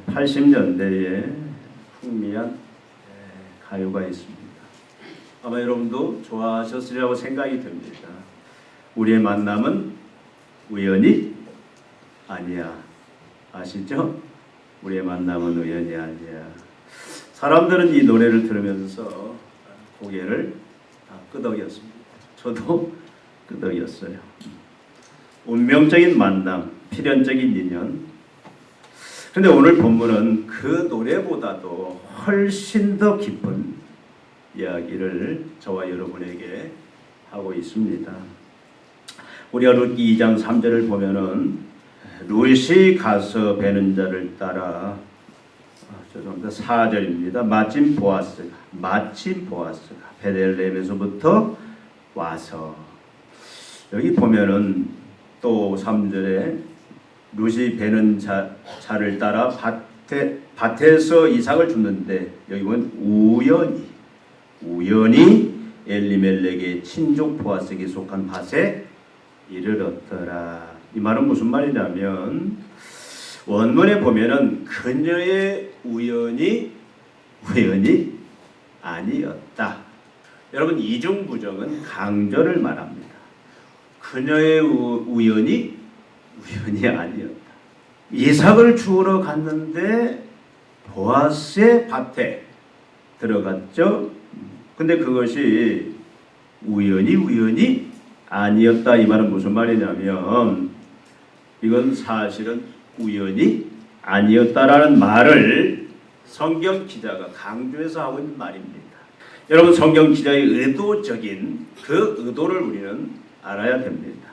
80년대에 풍미한 가요가 있습니다. 아마 여러분도 좋아하셨으리라고 생각이 듭니다. 우리의 만남은 우연이 아니야. 아시죠? 우리의 만남은 우연이 아니야. 사람들은 이 노래를 들으면서 고개를 끄덕였습니다. 저도 끄덕였어요. 운명적인 만남, 필연적인 인연. 근데 오늘 본문은 그 노래보다도 훨씬 더 깊은 이야기를 저와 여러분에게 하고 있습니다. 우리가 룻기 2장 3절을 보면은 룻이 가서 베는 자를 따라 4절입니다. 마침 보아스가 베들레헴에서부터 와서, 여기 보면은 또 3절에 룻이 베는 자를 따라 밭에서 이삭을 줍는데, 여기 보면 우연히 엘리멜렉의 친족 보아스에게 속한 밭에 이르렀더라. 이 말은 무슨 말이냐면, 원문에 보면은 그녀의 우연이 아니었다. 여러분, 이중부정은 강조를 말합니다. 그녀의 우연이 아니었다. 이삭을 주우러 갔는데 보아스의 밭에 들어갔죠. 근데 그것이 우연이 아니었다. 이 말은 무슨 말이냐면, 이건 사실은 우연이 아니었다라는 말을 성경 기자가 강조해서 하고 있는 말입니다. 여러분, 성경 기자의 의도적인 그 의도를 우리는 알아야 됩니다.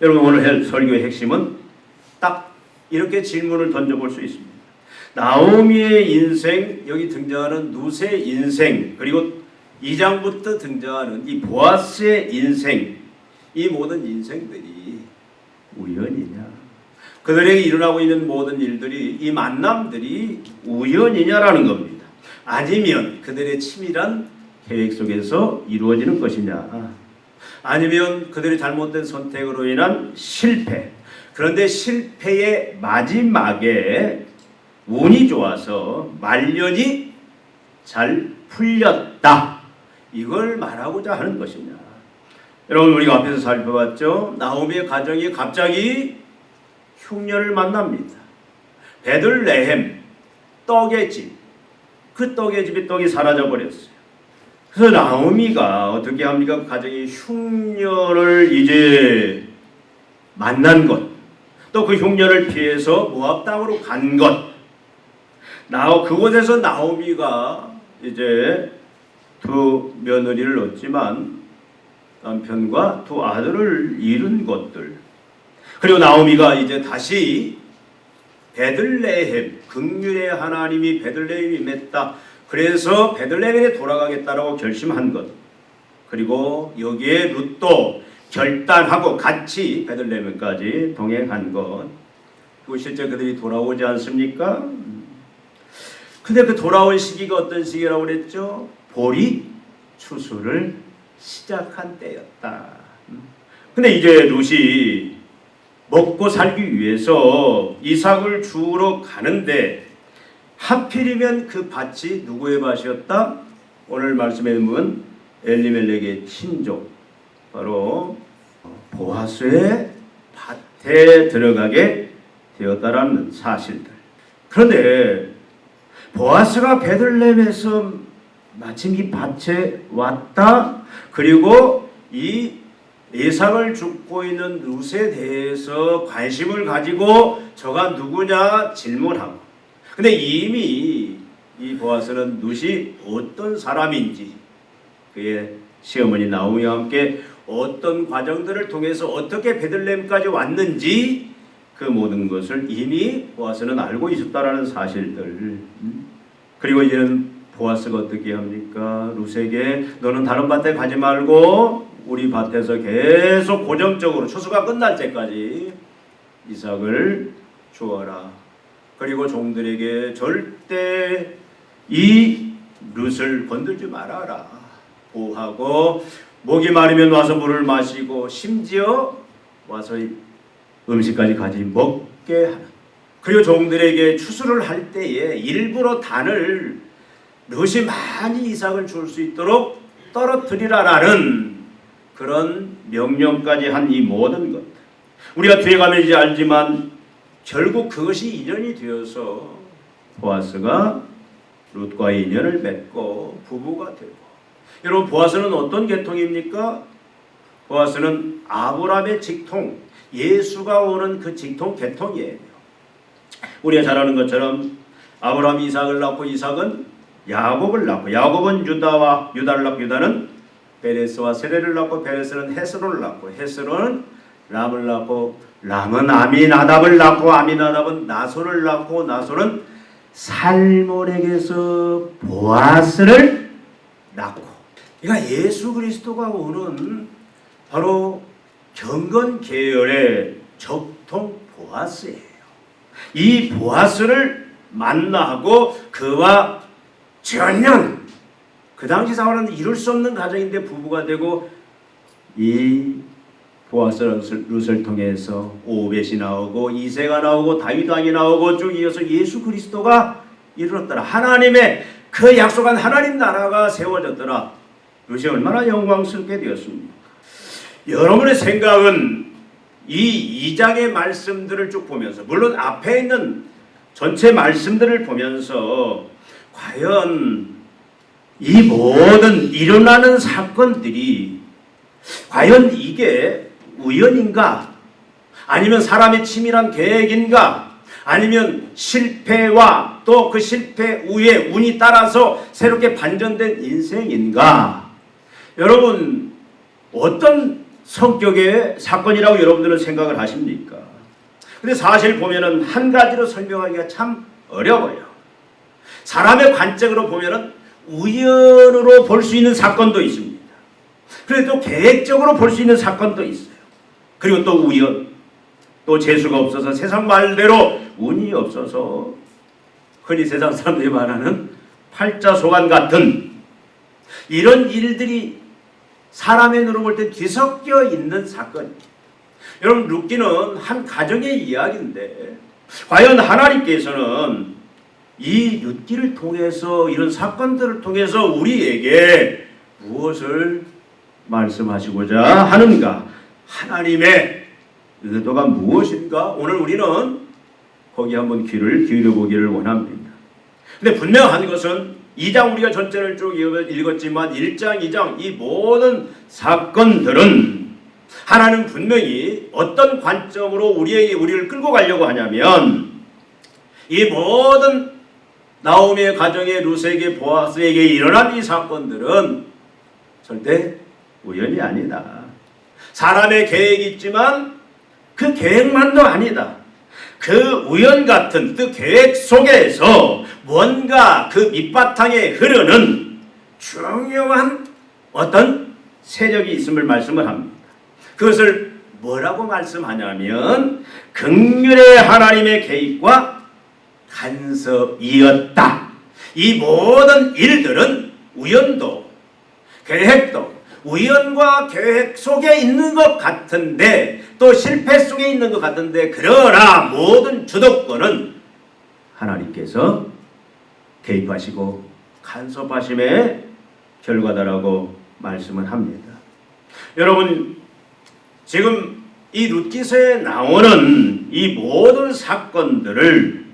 여러분, 오늘 설교의 핵심은 딱 이렇게 질문을 던져볼 수 있습니다. 나오미의 인생, 여기 등장하는 룻의 인생, 그리고 2장부터 등장하는 이 보아스의 인생, 이 모든 인생들이 우연이냐? 그들에게 일어나고 있는 모든 일들이, 이 만남들이 우연이냐라는 겁니다. 아니면 그들의 치밀한 계획 속에서 이루어지는 것이냐? 아니면 그들의 잘못된 선택으로 인한 실패. 그런데 실패의 마지막에 운이 좋아서 말년이 잘 풀렸다. 이걸 말하고자 하는 것이냐? 여러분, 우리가 앞에서 살펴봤죠? 나오미의 가정이 갑자기 흉년을 만납니다. 베들레헴, 떡의 집. 그 떡의 집에 떡이 사라져 버렸어요. 그래서 나오미가 어떻게 합니까? 그 가정이 흉년을 이제 만난 것, 또 그 흉년을 피해서 모압 땅으로 간 것. 그곳에서 나오미가 이제 두 며느리를 얻지만 남편과 두 아들을 잃은 것들. 그리고 나오미가 이제 다시 베들레헴, 긍휼의 하나님이 베들레헴에 맺다. 그래서 베들레헴에 돌아가겠다라고 결심한 것. 그리고 여기에 룻도 결단하고 같이 베들레헴까지 동행한 것. 그리고 실제 그들이 돌아오지 않습니까? 근데 그 돌아온 시기가 어떤 시기라고 그랬죠? 보리 추수를 시작한 때였다. 근데 이제 룻이 먹고 살기 위해서 이삭을 주우러 가는데, 하필이면 그 밭이 누구의 밭이었다? 오늘 말씀에 보면 엘리멜렉의 친족, 바로 보아스의 밭에 들어가게 되었다라는 사실들. 그런데 보아스가 베들레헴에서 마침 이 밭에 왔다. 그리고 이 이삭을 줍고 있는 룻에 대해서 관심을 가지고 저가 누구냐 질문하고. 근데 이미 이 보아스는 룻이 어떤 사람인지, 그의 시어머니 나오미와 함께 어떤 과정들을 통해서 어떻게 베들레헴까지 왔는지, 그 모든 것을 이미 보아스는 알고 있었다라는 사실들. 그리고 이제는 보아스가 어떻게 합니까? 룻에게 너는 다른 밭에 가지 말고 우리 밭에서 계속 고정적으로 추수가 끝날 때까지 이삭을 주어라. 그리고 종들에게 절대 이 룻을 건들지 말아라. 보호하고, 목이 마르면 와서 물을 마시고, 심지어 와서 음식까지 같이 먹게 하는. 그리고 종들에게 추수를 할 때에 일부러 단을 롯이 많이 이삭을 줄 수 있도록 떨어뜨리라라는 그런 명령까지 한 이 모든 것, 우리가 뒤에 가면 이제 알지만 결국 그것이 인연이 되어서 보아스가 룻과 인연을 맺고 부부가 되고, 여러분 보아스는 어떤 계통입니까? 보아스는 아브라함의 직통, 예수가 오는 그 직통 계통이에요. 우리가 잘 아는 것처럼 아브라함이 이삭을 낳고 이삭은 야곱을 낳고, 야곱은 유다를 낳고, 유다는 베레스와 세레를 낳고, 베레스는 헤스론을 낳고, 헤스론은 람을 낳고, 람은 아미나답을 낳고, 아미나답은 나손을 낳고, 나손은 살몬에게서 보아스를 낳고. 그러니까 예수 그리스도가 오는 바로 경건 계열의 적통 보아스예요. 이 보아스를 만나고 그와 전년, 그 당시 상황은 이룰 수 없는 가정인데 부부가 되고, 이 보아스 룻을 통해서 오벳이 나오고 이새가 나오고 다윗 왕이 나오고 쭉 이어서 예수 그리스도가 이르렀더라. 하나님의 그 약속한 하나님 나라가 세워졌더라. 룻이 얼마나 영광스럽게 되었습니까? 여러분의 생각은 이 2장의 말씀들을 쭉 보면서, 물론 앞에 있는 전체 말씀들을 보면서 과연 이 모든 일어나는 사건들이 과연 이게 우연인가? 아니면 사람의 치밀한 계획인가? 아니면 실패와 또 그 실패 후에 운이 따라서 새롭게 반전된 인생인가? 여러분 어떤 성격의 사건이라고 여러분들은 생각을 하십니까? 근데 사실 보면은 한 가지로 설명하기가 참 어려워요. 사람의 관점으로 보면은 우연으로 볼 수 있는 사건도 있습니다. 그래도 계획적으로 볼 수 있는 사건도 있어요. 그리고 또 우연, 또 재수가 없어서 세상 말대로 운이 없어서 흔히 세상 사람들이 말하는 팔자소간 같은 이런 일들이 사람의 눈으로 볼 때 뒤섞여 있는 사건. 여러분 룻기는 한 가정의 이야기인데 과연 하나님께서는 이 룻기를 통해서, 이런 사건들을 통해서 우리에게 무엇을 말씀하시고자 하는가? 하나님의 의도가 무엇인가? 오늘 우리는 거기 한번 귀를 기울여 보기를 원합니다. 근데 분명한 것은 2장 우리가 전체를 쭉 읽었지만 1장, 2장 이 모든 사건들은 하나님 분명히 어떤 관점으로 우리를 끌고 가려고 하냐면, 이 모든 나오미의 가정에, 룻에게, 보아스에게 일어난 이 사건들은 절대 우연이 아니다. 사람의 계획이 있지만 그 계획만도 아니다. 그 우연 같은 그 계획 속에서 뭔가 그 밑바탕에 흐르는 중요한 어떤 세력이 있음을 말씀을 합니다. 그것을 뭐라고 말씀하냐면 긍휼의 하나님의 계획과 간섭이었다. 이 모든 일들은 우연도 계획도 우연과 계획 속에 있는 것 같은데, 또 실패 속에 있는 것 같은데, 그러나 모든 주도권은 하나님께서 개입하시고 간섭하심의 결과다라고 말씀을 합니다. 여러분 지금 이 룻기서에 나오는 이 모든 사건들을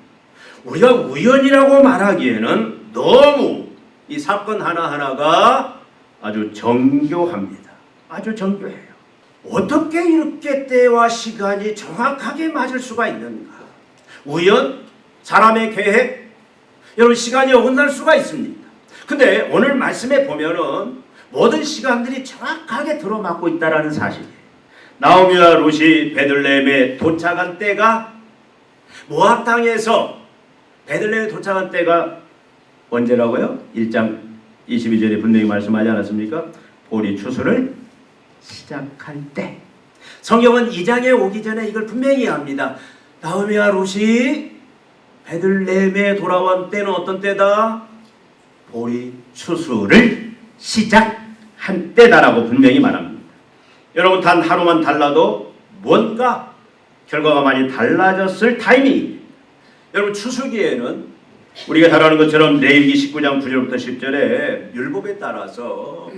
우리가 우연이라고 말하기에는 너무 이 사건 하나하나가 아주 정교합니다. 아주 정교해요. 어떻게 이렇게 때와 시간이 정확하게 맞을 수가 있는가? 우연, 사람의 계획, 여러분 시간이 어긋날 수가 있습니다. 근데 오늘 말씀에 보면은 모든 시간들이 정확하게 들어맞고 있다라는 사실이에요. 나오미와 룻이 베들레헴에 도착한 때가, 모압 땅에서 베들레헴에 도착한 때가 언제라고요? 1장 22절에 분명히 말씀하지 않았습니까? 보리 추수를 시작할 때. 성경은 2장에 오기 전에 이걸 분명히 합니다. 나오미와 룻이 베들레헴에 돌아온 때는 어떤 때다? 보리 추수를 시작한 때다라고 분명히 말합니다. 여러분 단 하루만 달라도 뭔가 결과가 많이 달라졌을 타이밍입니다. 여러분 추수기에는 우리가 잘 아는 것처럼 레위기 19장 9절부터 10절에 율법에 따라서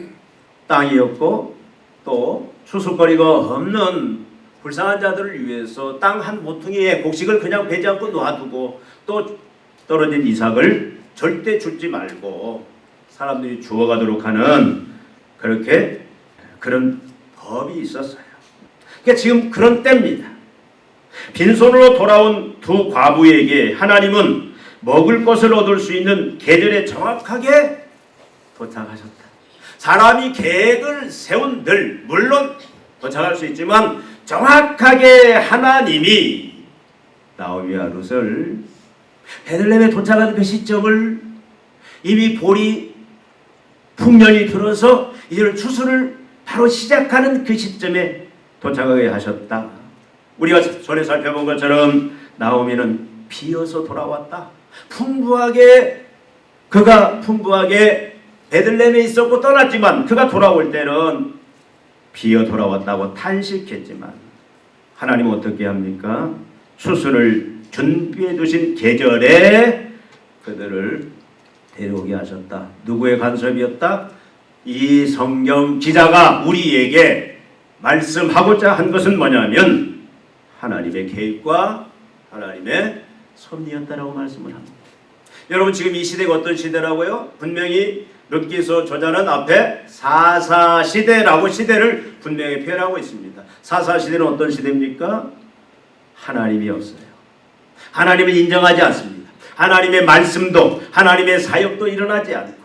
땅이 없고 또 추수거리가 없는 불쌍한 자들을 위해서 땅 한 모퉁이에 곡식을 그냥 베지 않고 놔두고 또 떨어진 이삭을 절대 주지 말고 사람들이 주워가도록 하는 그런 법이 있었어요. 그러니까 지금 그런 때입니다. 빈손으로 돌아온 두 과부에게 하나님은 먹을 것을 얻을 수 있는 계절에 정확하게 도착하셨다. 사람이 계획을 세운 늘 물론 도착할 수 있지만 정확하게 하나님이 나오미와 룻을 베들레헴에 도착하는 그 시점을 이미 보리 풍년이 들어서 이제 추수를 바로 시작하는 그 시점에 도착하게 하셨다. 우리가 전에 살펴본 것처럼 나오미는 비어서 돌아왔다. 그가 풍부하게 베들레헴에 있었고 떠났지만 그가 돌아올 때는 비어 돌아왔다고 탄식했지만 하나님은 어떻게 합니까? 추수를 준비해 두신 계절에 그들을 데려오게 하셨다. 누구의 간섭이었다? 이 성경 기자가 우리에게 말씀하고자 한 것은 뭐냐면 하나님의 계획과 하나님의 섭리였다라고 말씀을 합니다. 여러분 지금 이 시대가 어떤 시대라고요? 분명히 룻기서 저자는 앞에 사사시대라고 시대를 분명히 표현하고 있습니다. 사사시대는 어떤 시대입니까? 하나님이 없어요. 하나님을 인정하지 않습니다. 하나님의 말씀도 하나님의 사역도 일어나지 않고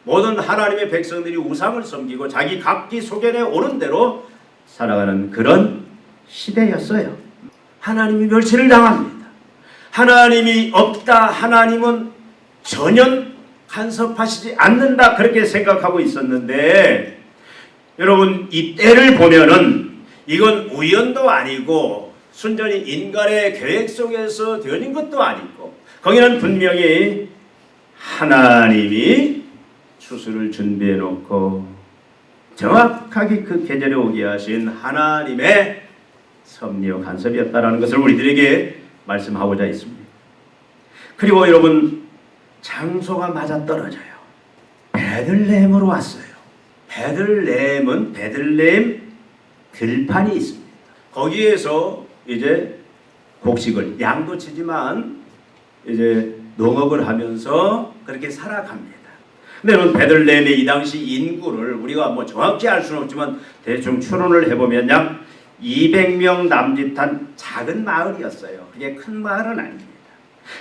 모든 하나님의 백성들이 우상을 섬기고 자기 각기 소견에 오른 대로 살아가는 그런 시대였어요. 하나님이 멸시를 당합니다. 하나님이 없다. 하나님은 전혀 간섭하시지 않는다. 그렇게 생각하고 있었는데 여러분 이 때를 보면은 이건 우연도 아니고 순전히 인간의 계획 속에서 되어진 것도 아니고 거기는 분명히 하나님이 추수를 준비해 놓고 정확하게 그 계절에 오게 하신 하나님의 섭리와 간섭이었다라는 것을 우리들에게 말씀하고자 했습니다. 그리고 여러분 장소가 맞아떨어져요. 베들레헴으로 왔어요. 베들레헴은 베들레헴 들판이 있습니다. 거기에서 이제 곡식을 양도 치지만 이제 농업을 하면서 그렇게 살아갑니다. 근데 베들레헴의 이 당시 인구를 우리가 뭐 정확히 알 수는 없지만 대충 추론을 해보면 약 200명 남짓한 작은 마을이었어요. 그게 큰 마을은 아닙니다.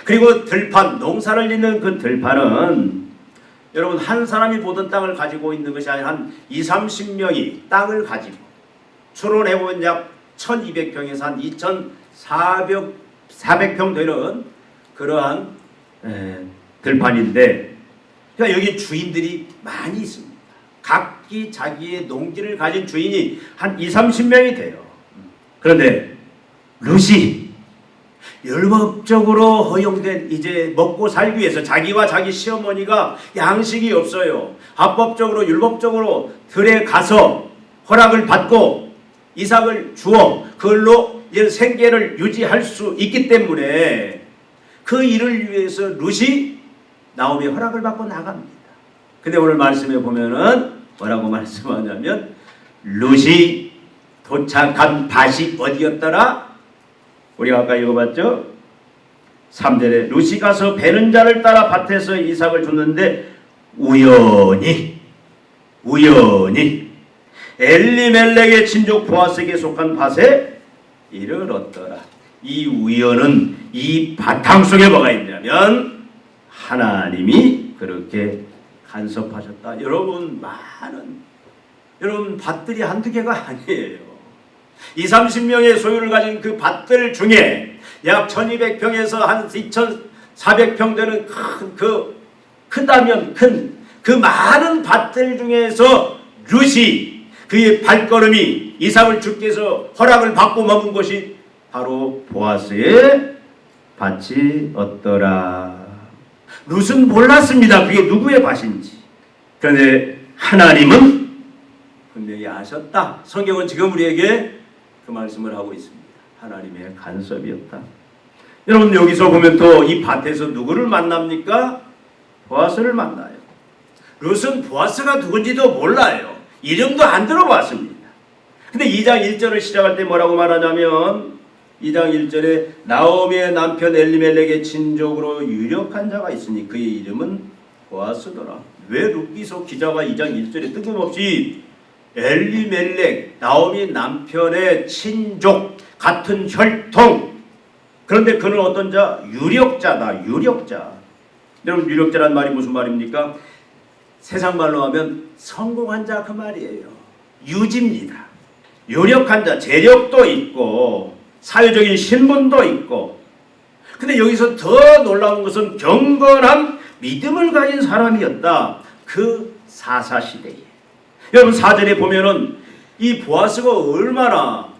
그리고 들판, 농사를 짓는 그 들판은 여러분 한 사람이 보던 땅을 가지고 있는 것이 아니라 한 20-30명이 땅을 가지고 추론해보면 약 1200평에서 한 2400평 되는 그러한 들판인데 그러니까 여기 주인들이 많이 있습니다. 각기 자기의 농지를 가진 주인이 한 20-30명이 돼요. 그런데 룻이 율법적으로 허용된 이제 먹고 살기 위해서 자기와 자기 시어머니가 양식이 없어요. 합법적으로 율법적으로 들에 가서 허락을 받고 이삭을 주어 그걸로 생계를 유지할 수 있기 때문에 그 일을 위해서 룻이 나오미 허락을 받고 나갑니다. 근데 오늘 말씀에 보면은 뭐라고 말씀하냐면 룻이 도착한 밭이 어디였더라? 우리가 아까 읽어봤죠? 3절에 룻이 가서 베는 자를 따라 밭에서 이삭을 줬는데 우연히 엘리멜렉의 친족 보아스에게 속한 밭에 이를 얻더라. 이 우연은 이 바탕 속에 뭐가 있냐면 하나님이 그렇게 간섭하셨다. 여러분 밭들이 한두 개가 아니에요. 20-30명의 소유를 가진 그 밭들 중에 약 1200평에서 한 2400평 되는 크다면 큰 그 많은 밭들 중에서 룻이 그의 발걸음이 이삭을 주께서 허락을 받고 머문 것이 바로 보아스의 밭이 얻더라. 룻은 몰랐습니다. 그게 누구의 밭인지. 그런데 하나님은 분명히 아셨다. 성경은 지금 우리에게 그 말씀을 하고 있습니다. 하나님의 간섭이었다. 여러분 여기서 보면 또 이 밭에서 누구를 만납니까? 보아스를 만나요. 룻은 보아스가 누군지도 몰라요. 이름도 안 들어봤습니다. 근데 2장 1절을 시작할 때 뭐라고 말하냐면 2장 1절에 나오미의 남편 엘리멜렉의 친족으로 유력한 자가 있으니 그의 이름은 보아스더라. 왜 룻기서 기자가 2장 1절에 뜬금없이 엘리멜렉, 나오미 남편의 친족, 같은 혈통. 그런데 그는 어떤 자? 유력자다. 유력자. 여러분 유력자란 말이 무슨 말입니까? 세상 말로 하면 성공한 자 그 말이에요. 유지입니다. 유력한 자, 재력도 있고 사회적인 신분도 있고. 근데 여기서 더 놀라운 것은 경건한 믿음을 가진 사람이었다. 그 사사시대에. 여러분 4절에 보면은 이 보아스가 얼마나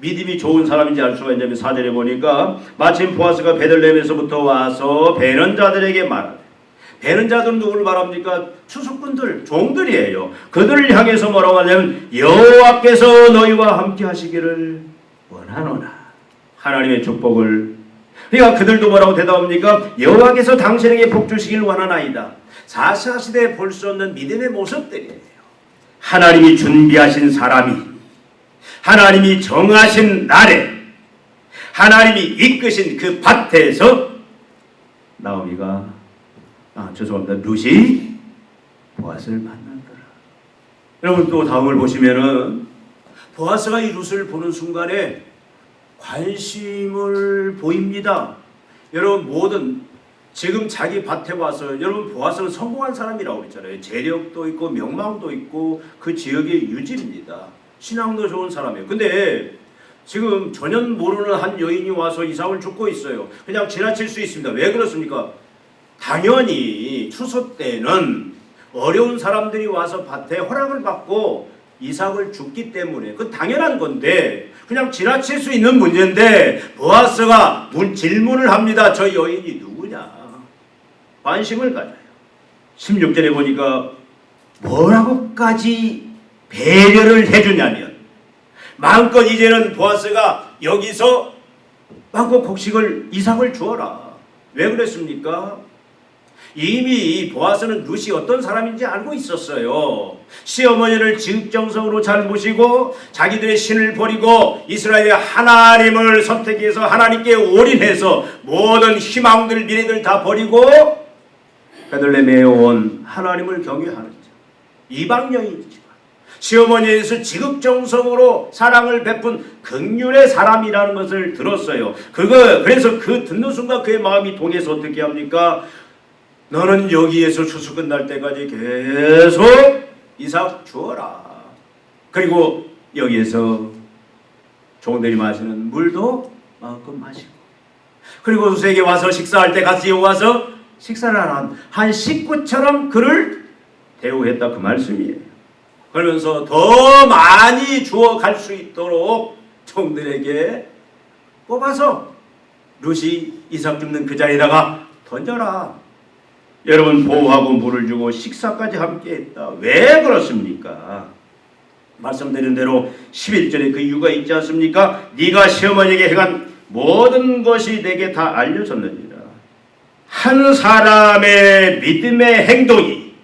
믿음이 좋은 사람인지 알 수가 있냐면 4절에 보니까 마침 보아스가 베들레헴에서부터 와서 베는 자들에게 말하되, 베는 자들은 누구를 말합니까? 추수꾼들, 종들이에요. 그들을 향해서 뭐라고 하냐면 여호와께서 너희와 함께 하시기를 원하노라. 하나님의 축복을. 그러니까 그들도 뭐라고 대답합니까? 여호와께서 당신에게 복 주시길 원하나이다. 사사시대에 볼 수 없는 믿음의 모습들이에요. 하나님이 준비하신 사람이, 하나님이 정하신 날에, 하나님이 이끄신 그 밭에서 나오미가 룻이 보아스를 만난더라. 여러분 또 다음을 보시면은 보아스가 이 룻을 보는 순간에 관심을 보입니다. 여러분 모든 지금 자기 밭에 와서 여러분 보아스는 성공한 사람이라고 했잖아요. 재력도 있고 명망도 있고 그 지역의 유지입니다. 신앙도 좋은 사람이에요. 근데 지금 전혀 모르는 한 여인이 와서 이삭을 줍고 있어요. 그냥 지나칠 수 있습니다. 왜 그렇습니까? 당연히 추수 때는 어려운 사람들이 와서 밭에 허락을 받고 이삭을 줍기 때문에 그 당연한 건데 그냥 지나칠 수 있는 문제인데 보아스가 질문을 합니다. 저 여인이 누구냐? 관심을 가져요. 16절에 보니까 뭐라고까지 배려를 해주냐면 마음껏 이제는 보아스가 여기서 마음껏 이삭을 주어라. 왜 그랬습니까? 이미 보아스는 룻이 어떤 사람인지 알고 있었어요. 시어머니를 지극정성으로 잘 모시고 자기들의 신을 버리고 이스라엘의 하나님을 선택해서 하나님께 올인해서 모든 희망들 미래들 다 버리고 베들레헴에 온 하나님을 경외하는 자, 이방 여인이지만 시어머니에 대해서 지극정성으로 사랑을 베푼 긍휼의 사람이라는 것을 들었어요. 그래서 그 듣는 순간 그의 마음이 동해서 어떻게 합니까? 너는 여기에서 추수 끝날 때까지 계속 이삭 주어라. 그리고 여기에서 종들이 마시는 물도 마음껏 마시고, 그리고 룻에게 와서 식사할 때 같이 와서 식사를 한 식구처럼 그를 대우했다 그 말씀이에요. 그러면서 더 많이 주어 갈 수 있도록 종들에게 뽑아서 룻이 이삭 줍는 그 자리에다가 던져라. 여러분 보호하고 물을 주고 식사까지 함께 했다. 왜 그렇습니까? 말씀드린 대로 11절에 그 이유가 있지 않습니까? 네가 시어머니에게 행한 모든 것이 내게 다 알려졌느니라. 한 사람의 믿음의 행동이,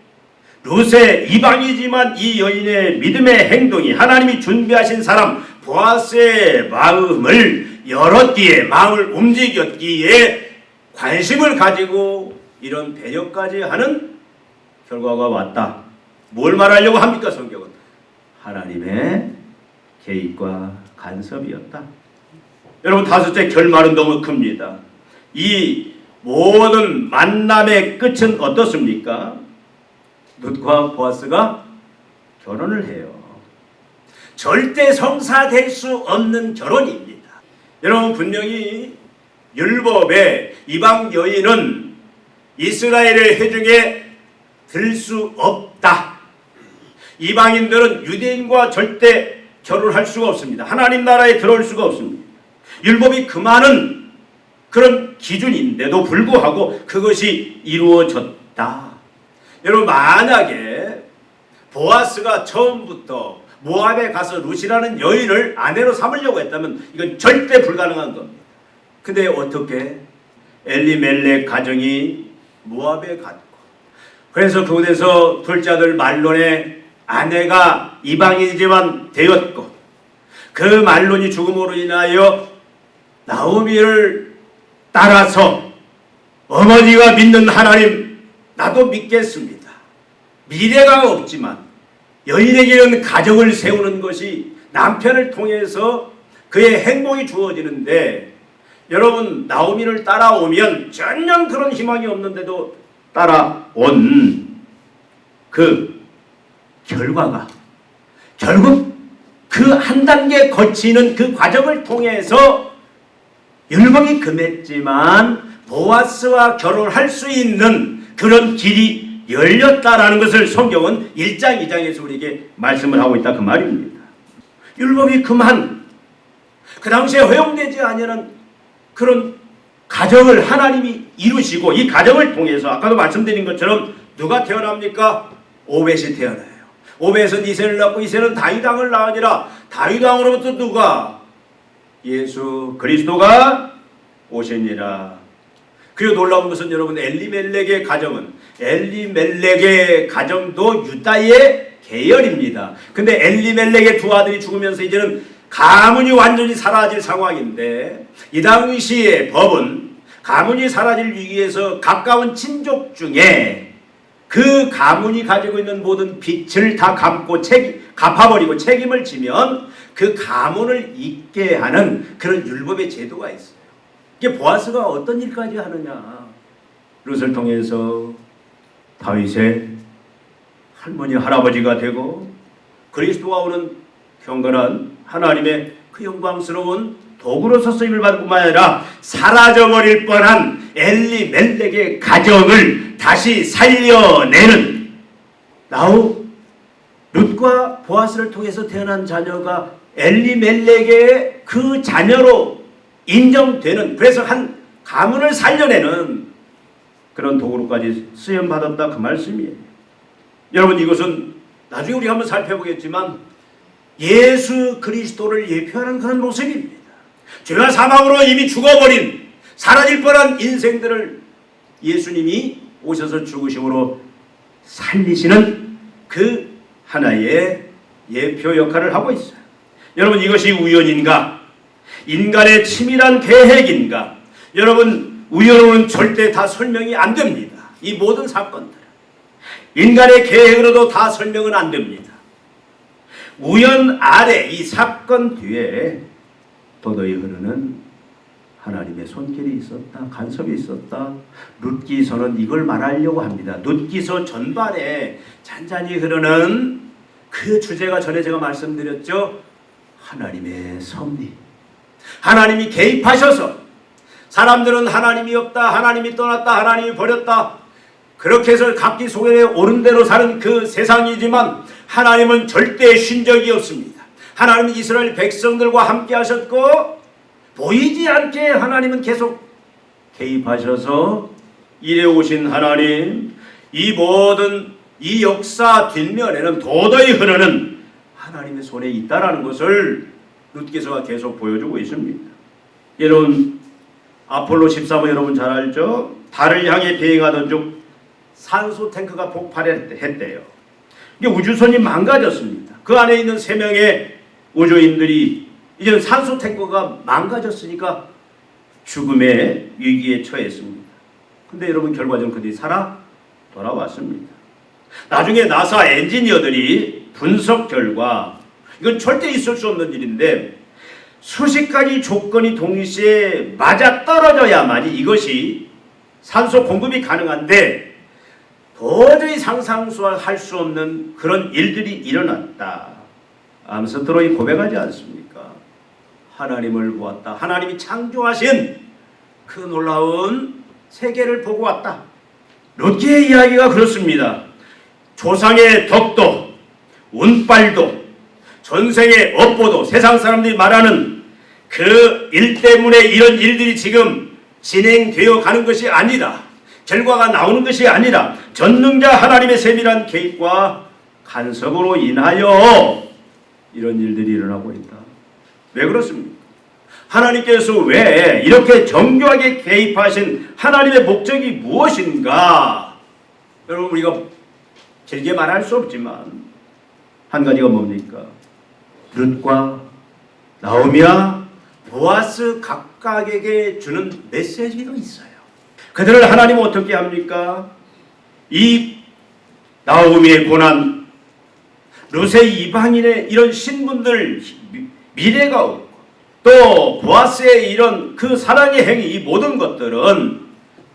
룻의 이방이지만 이 여인의 믿음의 행동이 하나님이 준비하신 사람 보아스의 마음을 열었기에, 마음을 움직였기에 관심을 가지고 이런 배려까지 하는 결과가 왔다. 뭘 말하려고 합니까? 성경은 하나님의 계획과 간섭이었다. 여러분 다섯째 결말은 너무 큽니다. 이 모든 만남의 끝은 어떻습니까? 룻과 보아스가 결혼을 해요. 절대 성사될 수 없는 결혼입니다. 여러분 분명히 율법에 이방 여인은 이스라엘의 회중에 들 수 없다. 이방인들은 유대인과 절대 결혼할 수가 없습니다. 하나님 나라에 들어올 수가 없습니다. 율법이 그 많은 그런 기준인데도 불구하고 그것이 이루어졌다. 여러분 만약에 보아스가 처음부터 모압에 가서 룻이라는 여인을 아내로 삼으려고 했다면 이건 절대 불가능한 겁니다. 근데 어떻게 엘리멜렉 가정이 모압에 갔고, 그래서 그곳에서 둘째 아들 말론의 아내가 이방인이지만 되었고, 그 말론이 죽음으로 인하여 나오미를 따라서 어머니가 믿는 하나님 나도 믿겠습니다. 미래가 없지만 여인에게는 가정을 세우는 것이 남편을 통해서 그의 행복이 주어지는데, 여러분 나오미를 따라오면 전혀 그런 희망이 없는데도 따라온 그 결과가 결국 그 한 단계 거치는 그 과정을 통해서 율법이 금했지만 보아스와 결혼할 수 있는 그런 길이 열렸다라는 것을 성경은 1장 2장에서 우리에게 말씀을 하고 있다 그 말입니다. 율법이 금한 그 당시에 허용되지 아니하는 그런 가정을 하나님이 이루시고, 이 가정을 통해서 아까도 말씀드린 것처럼 누가 태어납니까? 오벳이 태어나요. 오벳은 이새를 낳고 이새는 다윗 왕을 낳으니라. 다윗 왕으로부터 누가? 예수 그리스도가 오시니라. 그리고 놀라운 것은 여러분, 엘리멜렉의 가정도 유다의 계열입니다. 근데 엘리멜렉의 두 아들이 죽으면서 이제는 가문이 완전히 사라질 상황인데, 이 당시의 법은 가문이 사라질 위기에서 가까운 친족 중에 그 가문이 가지고 있는 모든 빚을 다 갚아버리고 책임을 지면 그 가문을 잇게 하는 그런 율법의 제도가 있어요. 이게 보아스가 어떤 일까지 하느냐, 룻을 통해서 다윗의 할머니 할아버지가 되고 그리스도가 오는 경건한 하나님의 그 영광스러운 도구로서 쓰임을 받을 뿐만 아니라 사라져버릴 뻔한 엘리멜렉의 가정을 다시 살려내는, 룻과 보아스를 통해서 태어난 자녀가 엘리멜렉의 그 자녀로 인정되는, 그래서 한 가문을 살려내는 그런 도구로까지 쓰임받았다 그 말씀이에요. 여러분, 이것은 나중에 우리가 한번 살펴보겠지만 예수 그리스도를 예표하는 그런 모습입니다. 죄와 사망으로 이미 죽어버린, 사라질 뻔한 인생들을 예수님이 오셔서 죽으심으로 살리시는 그 하나의 예표 역할을 하고 있어요. 여러분, 이것이 우연인가? 인간의 치밀한 계획인가? 여러분, 우연으로는 절대 다 설명이 안 됩니다. 이 모든 사건들 인간의 계획으로도 다 설명은 안 됩니다. 우연 아래 이 사건 뒤에 도도히 흐르는 하나님의 손길이 있었다, 간섭이 있었다. 룻기서는 이걸 말하려고 합니다. 룻기서 전반에 잔잔히 흐르는 그 주제가 전에 제가 말씀드렸죠. 하나님의 섭리. 하나님이 개입하셔서, 사람들은 하나님이 없다, 하나님이 떠났다, 하나님이 버렸다, 그렇게 해서 각기 속에 오른 대로 사는 그 세상이지만 하나님은 절대 쉰 적이 없습니다. 하나님은 이스라엘 백성들과 함께 하셨고, 보이지 않게 하나님은 계속 개입하셔서 이래 오신 하나님, 이 모든 이 역사 뒷면에는 도저히 흐르는 하나님의 손에 있다라는 것을 룻기서가 계속 보여주고 있습니다. 여러분, 아폴로 13호 여러분 잘 알죠? 달을 향해 비행하던 중 산소 탱크가 폭발했대요. 이게 우주선이 망가졌습니다. 그 안에 있는 3명의 우주인들이 이제는 산소 탱크가 망가졌으니까 죽음의 위기에 처했습니다. 근데 여러분, 결과적으로 그들이 살아 돌아왔습니다. 나중에 나사 엔지니어들이 분석 결과, 이건 절대 있을 수 없는 일인데, 수십 가지 조건이 동시에 맞아떨어져야만이 이것이 산소 공급이 가능한데, 도저히 상상할 수 없는 그런 일들이 일어났다. 암스트롱이 고백하지 않습니까? 하나님을 보았다. 하나님이 창조하신 그 놀라운 세계를 보고 왔다. 룻기의 이야기가 그렇습니다. 조상의 덕도, 운빨도, 전생의 업보도, 세상 사람들이 말하는 그 일 때문에 이런 일들이 지금 진행되어 가는 것이 아니라, 결과가 나오는 것이 아니라 전능자 하나님의 세밀한 개입과 간섭으로 인하여 이런 일들이 일어나고 있다. 왜 그렇습니까? 하나님께서 왜 이렇게 정교하게 개입하신 하나님의 목적이 무엇인가? 여러분, 우리가 길게 말할 수 없지만 한 가지가 뭡니까? 룻과 나오미와 보아스 각각에게 주는 메시지가 있어요. 그들을 하나님은 어떻게 합니까? 이 나오미의 고난, 룻의 이방인의 이런 신분들 미래가 없고, 또 보아스의 이런 그 사랑의 행위, 이 모든 것들은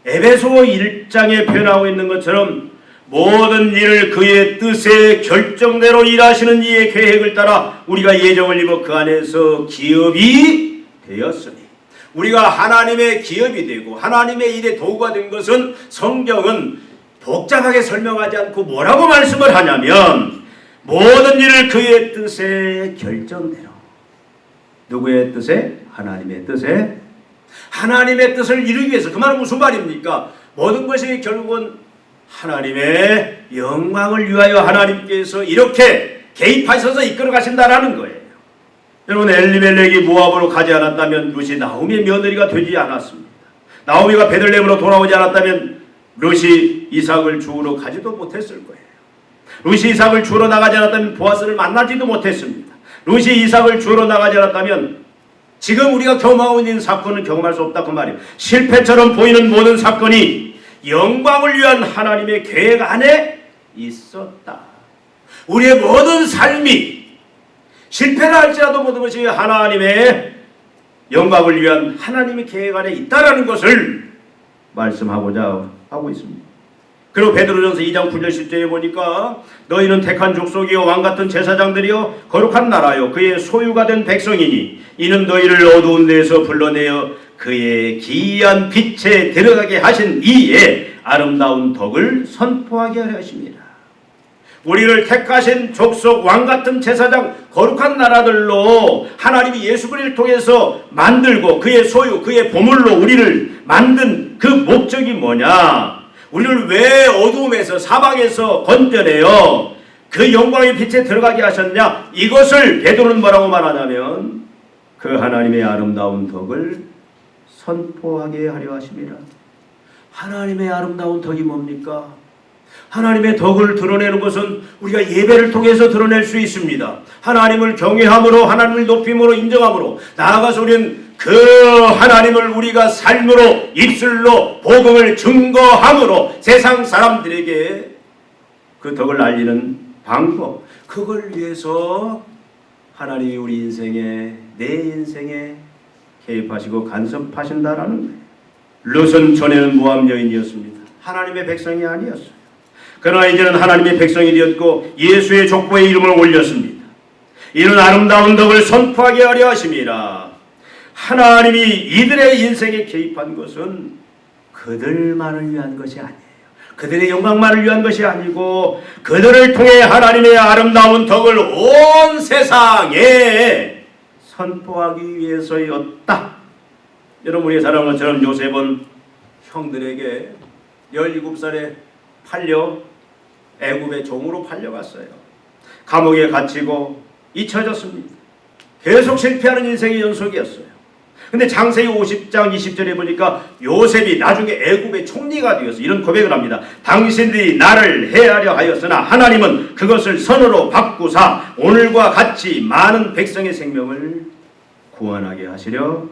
에베소 1장에 표현하고 있는 것처럼 모든 일을 그의 뜻의 결정대로 일하시는 이의 계획을 따라 우리가 예정을 입어 그 안에서 기업이 되었으니, 우리가 하나님의 기업이 되고 하나님의 일의 도구가 된 것은 성경은 복잡하게 설명하지 않고 뭐라고 말씀을 하냐면, 모든 일을 그의 뜻의 결정대로, 누구의 뜻에? 하나님의 뜻에. 하나님의 뜻을 이루기 위해서, 그 말은 무슨 말입니까? 모든 것이 결국은 하나님의 영광을 위하여 하나님께서 이렇게 개입하셔서 이끌어 가신다라는 거예요. 여러분, 엘리멜렉이 모압으로 가지 않았다면 룻이 나오미의 며느리가 되지 않았습니다. 나오미가 베들레헴으로 돌아오지 않았다면 룻이 이삭을 주우러 가지도 못했을 거예요. 룻이 이삭을 주우러 나가지 않았다면 보아스를 만나지도 못했습니다. 룻이 이삭을 주우러 나가지 않았다면 지금 우리가 경험하고 있는 사건은 경험할 수 없다, 그 말이에요. 실패처럼 보이는 모든 사건이 영광을 위한 하나님의 계획 안에 있었다. 우리의 모든 삶이 실패를 할지라도 모든 것이 하나님의 영광을 위한 하나님의 계획 안에 있다라는 것을 말씀하고자 하고 있습니다. 그리고 베드로전서 2장 9절 10절에 보니까 너희는 택한 족속이요 왕같은 제사장들이요 거룩한 나라요 그의 소유가 된 백성이니 이는 너희를 어두운 데에서 불러내어 그의 기이한 빛에 들어가게 하신 이의 아름다운 덕을 선포하게 하려 하십니다. 우리를 택하신 족속, 왕같은 제사장, 거룩한 나라들로 하나님이 예수 그리스도를 통해서 만들고 그의 소유, 그의 보물로 우리를 만든 그 목적이 뭐냐? 우리를 왜 어두움에서, 사방에서 건져내어 그 영광의 빛에 들어가게 하셨냐? 이것을 베드로는 뭐라고 말하냐면 그 하나님의 아름다운 덕을 선포하게 하려 하십니다. 하나님의 아름다운 덕이 뭡니까? 하나님의 덕을 드러내는 것은 우리가 예배를 통해서 드러낼 수 있습니다. 하나님을 경외함으로, 하나님을 높임으로, 인정함으로, 나아가서 우리는 그 하나님을 우리가 삶으로, 입술로, 복음을 증거함으로 세상 사람들에게 그 덕을 알리는 방법, 그걸 위해서 하나님이 우리 인생에, 내 인생에 개입하시고 간섭하신다라는 거예요. 룻은 전에는 모압 여인이었습니다. 하나님의 백성이 아니었어요. 그러나 이제는 하나님의 백성이 되었고 예수의 족보에 이름을 올렸습니다. 이는 아름다운 덕을 선포하게 하려 하심이라. 하나님이 이들의 인생에 개입한 것은 그들만을 위한 것이 아니에요. 그들의 영광만을 위한 것이 아니고 그들을 통해 하나님의 아름다운 덕을 온 세상에 선포하기 위해서였다. 여러분, 우리의 사랑하는 것처럼 요셉은 형들에게 17살에 팔려 애굽의 종으로 팔려갔어요. 감옥에 갇히고 잊혀졌습니다. 계속 실패하는 인생의 연속이었어요. 근데 창세기 50장 20절에 보니까 요셉이 나중에 애굽의 총리가 되어서 이런 고백을 합니다. 당신들이 나를 해하려 하였으나 하나님은 그것을 선으로 바꾸사 오늘과 같이 많은 백성의 생명을 구원하게 하시려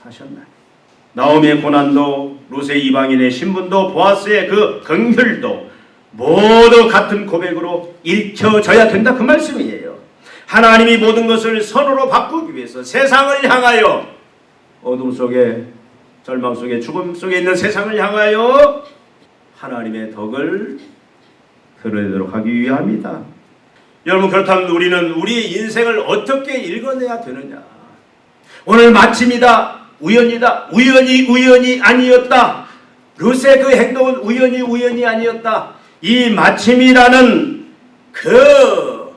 하셨나니. 나오미의 고난도, 룻의 이방인의 신분도, 보아스의 그 긍휼도 모두 같은 고백으로 읽혀져야 된다, 그 말씀이에요. 하나님이 모든 것을 선으로 바꾸기 위해서 세상을 향하여, 어둠 속에, 절망 속에, 죽음 속에 있는 세상을 향하여 하나님의 덕을 드러내도록 하기 위함이다. 여러분, 그렇다면 우리는 우리의 인생을 어떻게 읽어내야 되느냐? 오늘 마침이다, 우연이다, 우연이 아니었다. 룻의 그 행동은 우연이 아니었다. 이 마침이라는 그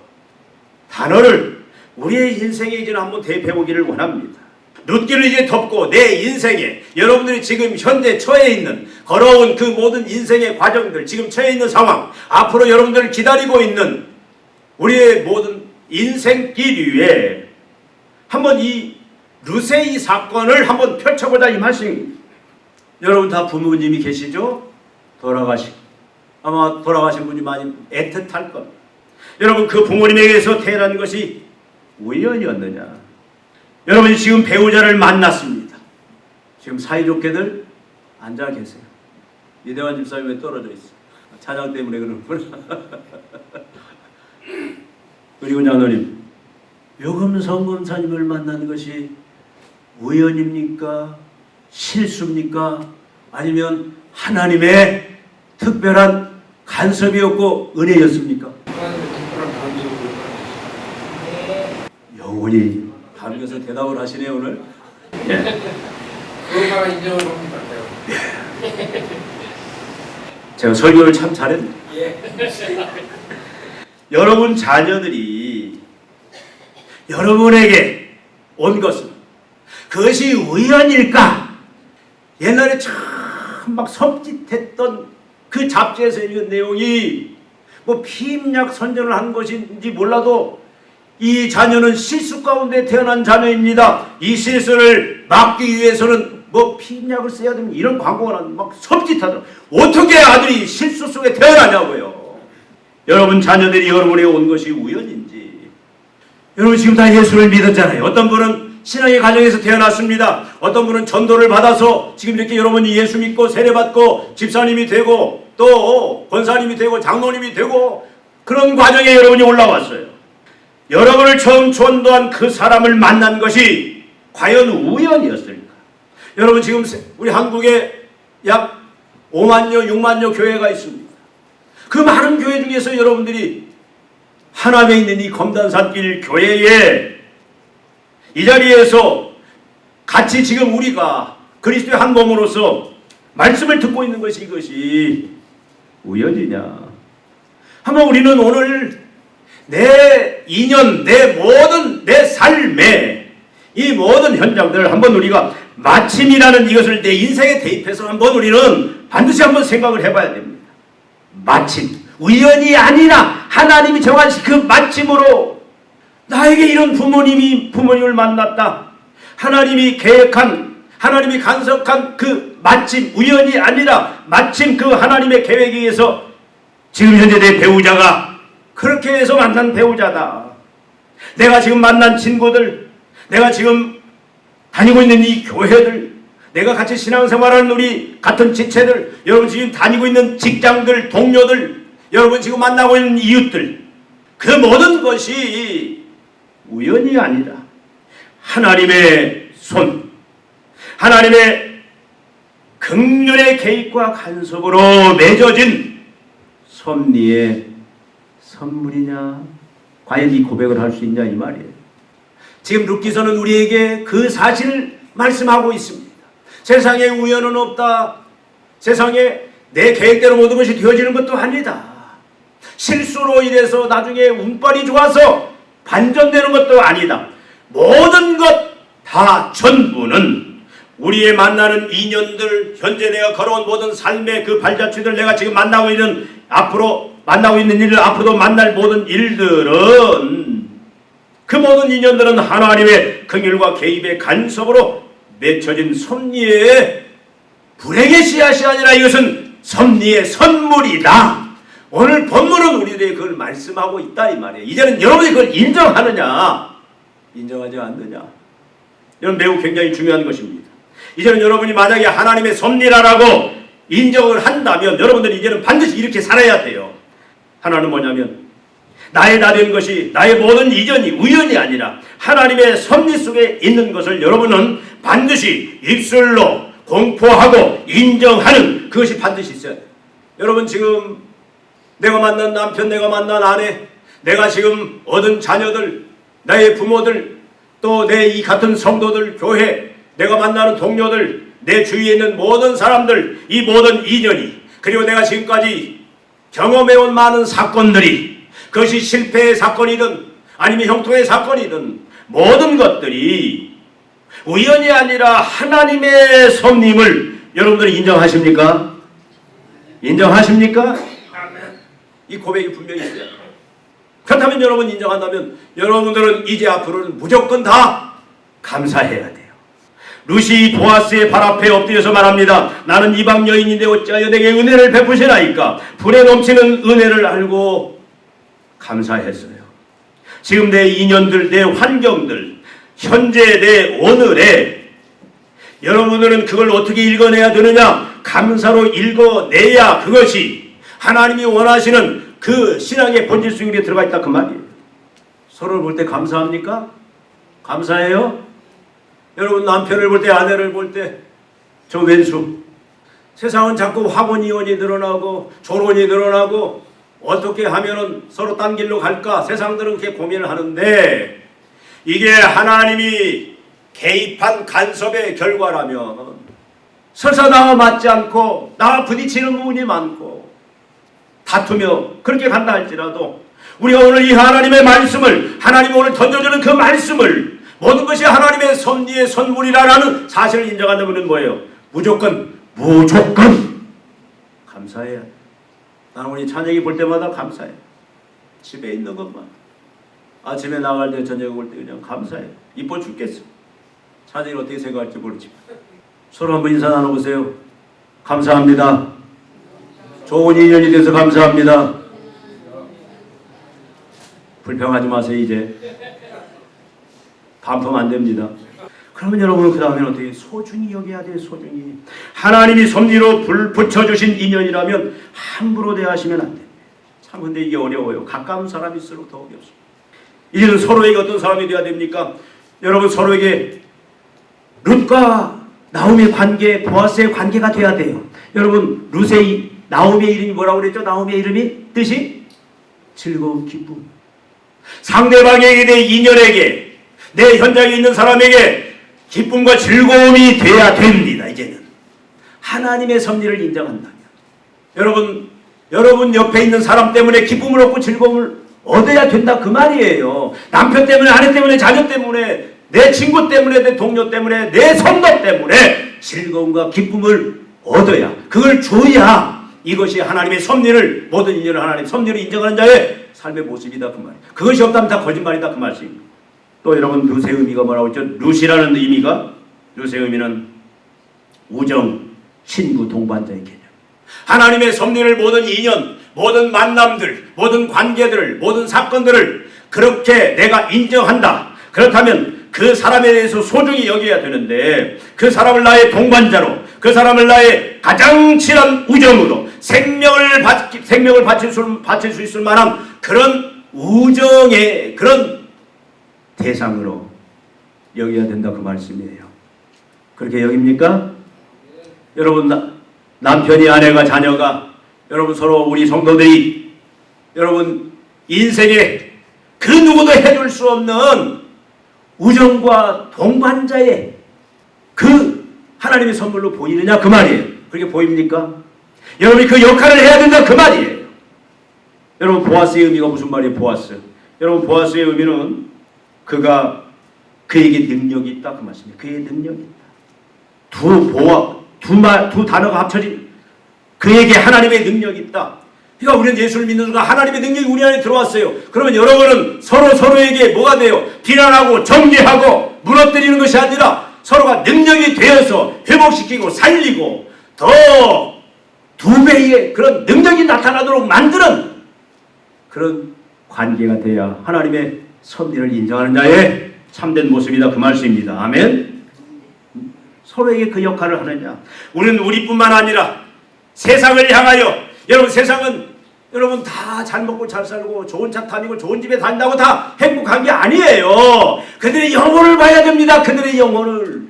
단어를 우리의 인생에 이제 한번 대입해 보기를 원합니다. 룻기를 이제 덮고 내 인생에, 여러분들이 지금 현재 처해 있는, 걸어온 그 모든 인생의 과정들, 지금 처해 있는 상황, 앞으로 여러분들을 기다리고 있는 우리의 모든 인생길 위에 한번 이 루세 이 사건을 한번 펼쳐보자 이 말씀입니다. 여러분 다 부모님이 계시죠? 아마 돌아가신 분이 많이 애틋할 겁니다. 여러분 그 부모님에게서 태어난 것이 우연이었느냐? 여러분이 지금 배우자를 만났습니다. 지금 사이좋게들 앉아 계세요. 이대환 집사님 왜 떨어져 있어? 찬양 때문에 그러는구나. 그리고 장로님, 요금성 검사님을 만난 것이 우연입니까? 실수입니까? 아니면 하나님의 특별한 간섭이었고 은혜였습니까? 하나님의 특별한 간섭으로 영원히 가면서 대답을 하시네요 오늘. 예. 그것만 인정을 합니다. 제가 설교를 참 잘했네. 예. 여러분 자녀들이 여러분에게 온 것은 그것이 우연일까? 옛날에 참 막 섬찟했던 그 잡지에서 읽은 내용이 뭐 피임약 선전을 한 것인지 몰라도 이 자녀는 실수 가운데 태어난 자녀입니다. 이 실수를 막기 위해서는 뭐 피임약을 써야 됩니다. 이런 광고가 막 섬찟하더라고요. 어떻게 아들이 실수 속에 태어나냐고요. 여러분 자녀들이 여러분에게 온 것이 우연인지. 여러분 지금 다 예수를 믿었잖아요. 어떤 분은 신앙의 가정에서 태어났습니다. 어떤 분은 전도를 받아서 지금 이렇게 여러분이 예수 믿고 세례받고 집사님이 되고 또 권사님이 되고 장로님이 되고 그런 과정에 여러분이 올라왔어요. 여러분을 처음 전도한 그 사람을 만난 것이 과연 우연이었을까? 여러분 지금 우리 한국에 약 5만여 6만여 교회가 있습니다. 그 많은 교회 중에서 여러분들이 하남에 있는 이 검단산길 교회에 이 자리에서 같이 지금 우리가 그리스도의 한 몸으로서 말씀을 듣고 있는 것이 이것이 우연이냐? 한번 우리는 오늘 내 인연, 내 삶의 이 모든 현장들을 한번 우리가 마침이라는 이것을 내 인생에 대입해서 한번 우리는 반드시 한번 생각을 해봐야 됩니다. 마침, 우연이 아니라 하나님이 정하신 그 마침으로 나에게 이런 부모님을 만났다. 하나님이 계획한, 하나님이 간섭한 그 마침, 우연이 아니라 마침 그 하나님의 계획에 의해서 지금 현재 내 배우자가 그렇게 해서 만난 배우자다. 내가 지금 만난 친구들, 내가 지금 다니고 있는 이 교회들, 내가 같이 신앙생활하는 우리 같은 지체들, 여러분 지금 다니고 있는 직장들, 동료들, 여러분 지금 만나고 있는 이웃들, 그 모든 것이 우연이 아니라 하나님의 손, 하나님의 긍휼의 개입과 간섭으로 맺어진 섭리의 선물이냐? 과연 이 고백을 할 수 있냐 이 말이에요. 지금 룻기서는 우리에게 그 사실을 말씀하고 있습니다. 세상에 우연은 없다. 세상에 내 계획대로 모든 것이 되어지는 것도 아니다. 실수로 인해서 나중에 운빨이 좋아서 반전되는 것도 아니다. 모든 것 다 전부는 우리의 만나는 인연들, 현재 내가 걸어온 모든 삶의 그 발자취들, 내가 지금 만나고 있는 앞으로 만나고 있는 일들, 앞으로도 만날 모든 일들은 그 모든 인연들은 하나님의 긍휼과 개입의 간섭으로 맺혀진 섭리의 불행의 씨앗이 아니라 이것은 섭리의 선물이다. 오늘 본문은 우리들에게 그걸 말씀하고 있다 이 말이에요. 이제는 여러분이 그걸 인정하느냐 인정하지 않느냐, 이건 매우 굉장히 중요한 것입니다. 이제는 여러분이 만약에 하나님의 섭리라고 인정을 한다면 여러분들이 이제는 반드시 이렇게 살아야 돼요. 하나는 뭐냐면 나의 나된 것이, 나의 모든 이전이 우연이 아니라 하나님의 섭리 속에 있는 것을 여러분은 반드시 입술로 공포하고 인정하는 그것이 반드시 있어야 돼요. 여러분 지금 내가 만난 남편, 내가 만난 아내, 내가 지금 얻은 자녀들, 나의 부모들, 또 내 이 같은 성도들, 교회, 내가 만나는 동료들, 내 주위에 있는 모든 사람들, 이 모든 인연이, 그리고 내가 지금까지 경험해온 많은 사건들이, 그것이 실패의 사건이든 아니면 형통의 사건이든 모든 것들이 우연이 아니라 하나님의 섭림을 여러분들이 인정하십니까? 인정하십니까? 이 고백이 분명히 있어요. 그렇다면 여러분 인정한다면 여러분들은 이제 앞으로는 무조건 다 감사해야 돼요. 루시 보아스의 발 앞에 엎드려서 말합니다. 나는 이방 여인인데 어찌하여 내게 은혜를 베푸시나이까. 불에 넘치는 은혜를 알고 감사했어요. 지금 내 인연들, 내 환경들, 현재 내 오늘에 여러분들은 그걸 어떻게 읽어내야 되느냐? 감사로 읽어내야 그것이 하나님이 원하시는 그 신앙의 본질 속에 들어가 있다 그 말이에요. 서로를 볼 때 감사합니까? 감사해요? 여러분 남편을 볼 때, 아내를 볼 때 저 왼수 세상은 자꾸 화원이혼이 늘어나고 졸혼이 늘어나고 어떻게 하면은 서로 딴 길로 갈까 세상들은 그렇게 고민을 하는데 이게 하나님이 개입한 간섭의 결과라면 설사 나와 맞지 않고 나와 부딪히는 부분이 많고 다투며 그렇게 간다 할지라도 우리가 오늘 이 하나님의 말씀을 하나님이 오늘 던져주는 그 말씀을 모든 것이 하나님의 섭리의 선물이라는 사실을 인정한다면 뭐예요? 무조건 감사해야 돼. 나는 우리 찬영이 볼 때마다 감사해. 집에 있는 것만 아침에 나갈 때 저녁에 올 때 그냥 감사해. 이뻐 죽겠어. 찬영이 어떻게 생각할지 모르지만 서로 한번 인사 나눠보세요. 감사합니다. 좋은 인연이 돼서 감사합니다. 불평하지 마세요. 이제 반품 안 됩니다. 그러면 여러분은 그 다음에는 어떻게 소중히 여겨야 돼요. 소중히 하나님이 섭리로 붙여주신 인연이라면 함부로 대하시면 안 됩니다. 참 근데 이게 어려워요. 가까운 사람일수록 더 어렵습니다. 이제는 서로에게 어떤 사람이 되어야 됩니까? 여러분 서로에게 룻과 나오미의 관계, 보아스의 관계가 돼야 돼요. 여러분 룻의 나오미의 이름이 뭐라고 그랬죠? 나오미의 이름이 뜻이 즐거움, 기쁨. 상대방에게 내 인연에게 내 현장에 있는 사람에게 기쁨과 즐거움이 돼야 됩니다. 이제는 하나님의 섭리를 인정한다면 여러분 옆에 있는 사람 때문에 기쁨을 얻고 즐거움을 얻어야 된다 그 말이에요. 남편 때문에, 아내 때문에, 자녀 때문에, 내 친구 때문에, 내 동료 때문에, 내 성도 때문에 즐거움과 기쁨을 얻어야, 그걸 줘야 이것이 하나님의 섭리를, 모든 인연을 하나님의 섭리를 인정하는 자의 삶의 모습이다 그 말이에요. 그것이 없다면 다 거짓말이다 그 말씀입니다. 또 여러분 룻의 의미가 뭐라고 했죠? 룻이라는 의미가, 룻의 의미는 우정, 친구, 동반자의 개념. 하나님의 섭리를 모든 인연, 모든 만남들, 모든 관계들을, 모든 사건들을 그렇게 내가 인정한다. 그렇다면 그 사람에 대해서 소중히 여겨야 되는데 그 사람을 나의 동반자로, 그 사람을 나의 가장 친한 우정으로 생명을 바칠 수 있을 만한 그런 우정의 그런 대상으로 여겨야 된다 그 말씀이에요. 그렇게 여깁니까? 여러분 남편이, 아내가, 자녀가, 여러분 서로 우리 성도들이 여러분 인생에 그 누구도 해줄 수 없는 우정과 동반자의 그 하나님의 선물로 보이느냐 그 말이에요. 그렇게 보입니까? 여러분이 그 역할을 해야 된다 그 말이에요. 여러분 보아스의 의미가 무슨 말이에요? 보아스. 여러분 보아스의 의미는 그가 그에게 능력이 있다 그 말씀이에요. 그의 능력이 있다. 두 단어가 합쳐진 그에게 하나님의 능력이 있다. 그러니까 우리는 예수를 믿는 순간 하나님의 능력이 우리 안에 들어왔어요. 그러면 여러분은 서로에게 뭐가 돼요? 비난하고 정죄하고 무너뜨리는 것이 아니라 서로가 능력이 되어서 회복시키고 살리고 더 두 배의 그런 능력이 나타나도록 만드는 그런 관계가 돼야 하나님의 섭리를 인정하는 자의 참된 모습이다 그 말씀입니다. 아멘. 서로에게 그 역할을 하느냐. 우리는 우리뿐만 아니라 세상을 향하여, 여러분 세상은 여러분 다 잘 먹고 잘 살고 좋은 차 타고 좋은 집에 산다고 다 행복한 게 아니에요. 그들의 영혼을 봐야 됩니다. 그들의 영혼을.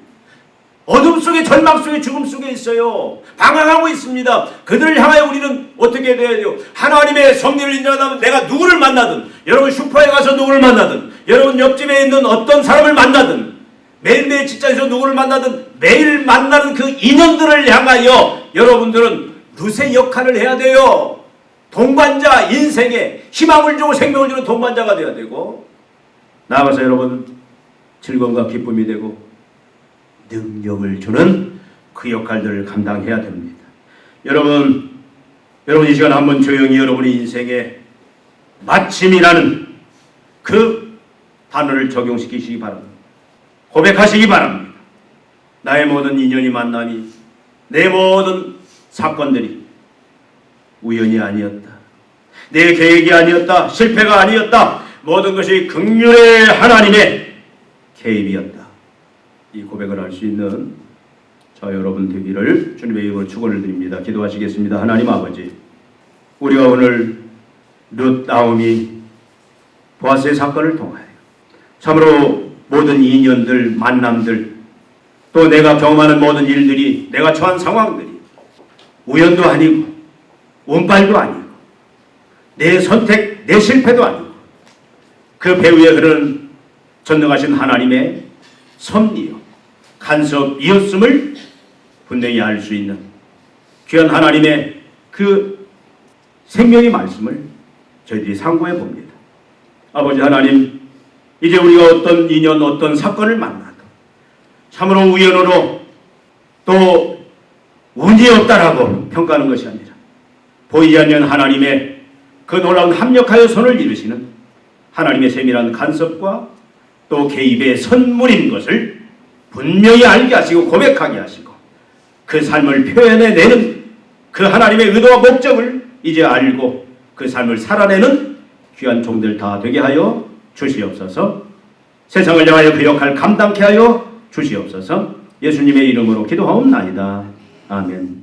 어둠 속에, 절망 속에, 죽음 속에 있어요. 방황하고 있습니다. 그들을 향하여 우리는 어떻게 돼야 돼요? 하나님의 섭리를 인정하면 내가 누구를 만나든, 여러분 슈퍼에 가서 누구를 만나든, 여러분 옆집에 있는 어떤 사람을 만나든, 매일매일 직장에서 누구를 만나든 매일 만나는 그 인연들을 향하여 여러분들은 룻의 역할을 해야 돼요. 동반자, 인생에 희망을 주고 생명을 주는 동반자가 되어야 되고, 나아가서 여러분 즐거움과 기쁨이 되고 능력을 주는 그 역할들을 감당해야 됩니다. 여러분 이 시간 한번 조용히 여러분의 인생에 마침이라는 그 단어를 적용시키시기 바랍니다. 고백하시기 바랍니다. 나의 모든 인연이 만남이, 내 모든 사건들이 우연이 아니었다. 내 계획이 아니었다. 실패가 아니었다. 모든 것이 긍휼의 하나님의 개입이었다. 이 고백을 할 수 있는 저 여러분 되기를 주님의 이름으로 축원을 드립니다. 기도하시겠습니다. 하나님 아버지, 우리가 오늘 룻, 나오미, 보아스의 사건을 통하여 참으로 모든 인연들, 만남들, 또 내가 경험하는 모든 일들이, 내가 처한 상황들이 우연도 아니고 운빨도 아니고 내 선택, 내 실패도 아니고 그 배후에 흐르는 전능하신 하나님의 섭리요, 간섭이었음을 분명히 알 수 있는 귀한 하나님의 그 생명의 말씀을 저희들이 상고해 봅니다. 아버지 하나님, 이제 우리가 어떤 인연, 어떤 사건을 만나도 참으로 우연으로 또 운이 없다라고 평가하는 것이 아니라 보이지 않는 하나님의 그 놀라운 합력하여 손을 이루시는 하나님의 세밀한 간섭과 또 개입의 선물인 것을 분명히 알게 하시고 고백하게 하시고 그 삶을 표현해내는 그 하나님의 의도와 목적을 이제 알고 그 삶을 살아내는 귀한 종들 다 되게 하여 주시옵소서. 세상을 향하여 그 역할 감당케 하여 주시옵소서. 예수님의 이름으로 기도하옵나이다. 아멘.